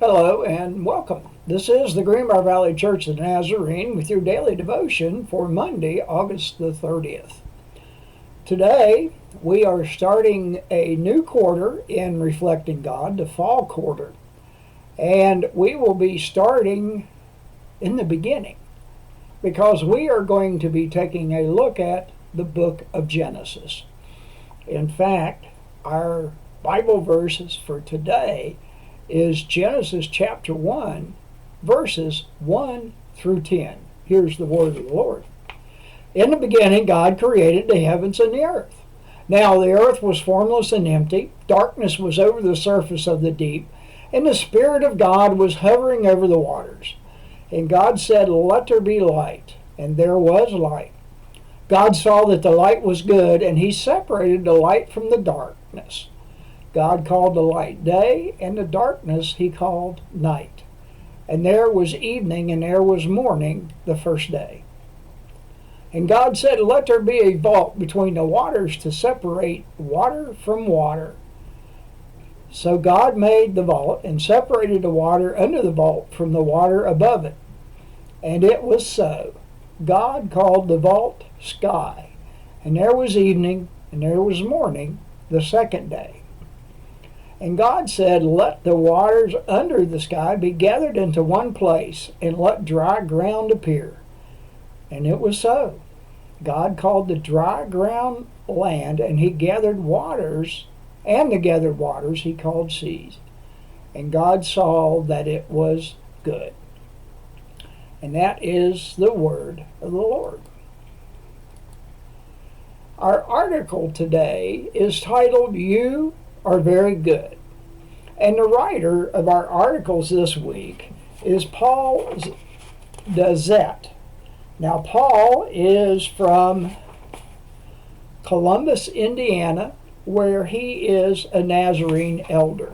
Hello and welcome. This is the Greenbrier Valley Church of the Nazarene with your daily devotion for Monday, August the 30th. Today, we are starting a new quarter in Reflecting God, the fall quarter. And we will be starting in the beginning because we are going to be taking a look at the book of Genesis. In fact, our Bible verses for today is Genesis chapter 1, verses 1 through 10. Here's the word of the Lord. In the beginning, God created the heavens and the earth. Now the earth was formless and empty. Darkness was over the surface of the deep, and the Spirit of God was hovering over the waters. And God said, "Let there be light." And there was light. God saw that the light was good, and he separated the light from the darkness. God called the light day, and the darkness he called night. And there was evening, and there was morning the first day. And God said, "Let there be a vault between the waters to separate water from water." So God made the vault and separated the water under the vault from the water above it. And it was so. God called the vault sky. And there was evening, and there was morning the second day. And God said, "Let the waters under the sky be gathered into one place, and let dry ground appear." And it was so. God called the dry ground land, and he gathered waters, and the gathered waters he called seas. And God saw that it was good. And that is the word of the Lord. Our article today is titled, "You Are Very Good." And the writer of our articles this week is Paul Dazet. Now, Paul is from Columbus, Indiana, where he is a Nazarene elder.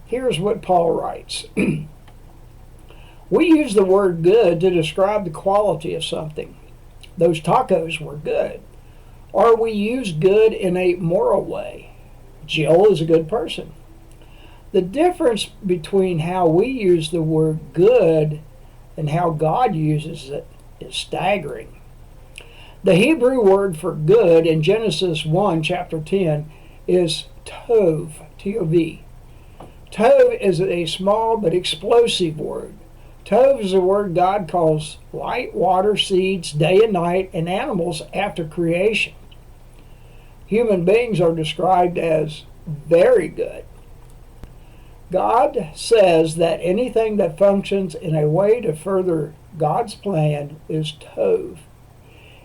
Here's what Paul writes. We use the word good to describe the quality of something. Those tacos were good. Or we use good in a moral way. Jill is a good person. The difference between how we use the word good and how God uses it is staggering. The Hebrew word for good in Genesis 1, chapter 10, is tov, T-O-V. Tov is a small but explosive word. Tov is a word God calls light, water, seeds, day and night, and animals after creation. Human beings are described as very good. God says that anything that functions in a way to further God's plan is tov.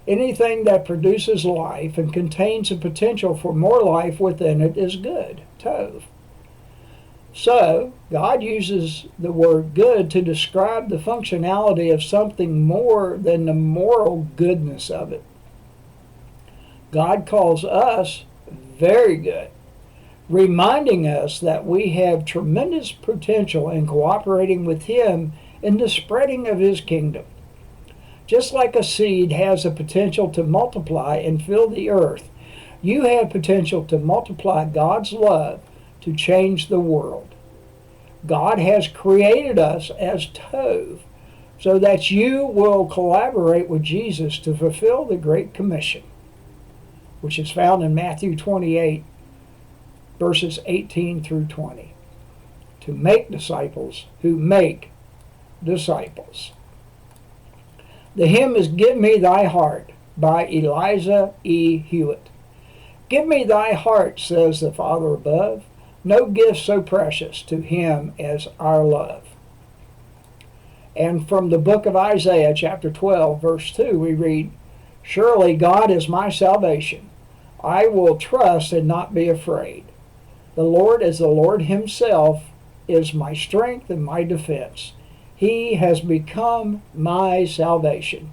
Anything that produces life and contains the potential for more life within it is good, tov. So, God uses the word good to describe the functionality of something more than the moral goodness of it. God calls us very good, reminding us that we have tremendous potential in cooperating with him in the spreading of his kingdom. Just like a seed has the potential to multiply and fill the earth, you have potential to multiply God's love to change the world. God has created us as tov so that you will collaborate with Jesus to fulfill the Great Commission, which is found in Matthew 28, verses 18 through 20, to make disciples who make disciples. The hymn is "Give Me Thy Heart" by Eliza E. Hewitt. Give me thy heart, says the Father above, no gift so precious to him as our love. And from the book of Isaiah, chapter 12, verse 2, we read, "Surely God is my salvation. I will trust and not be afraid. The Lord is the Lord himself, is my strength and my defense. He has become my salvation."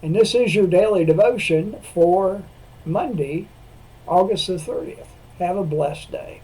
And this is your daily devotion for Monday, August the 30th. Have a blessed day.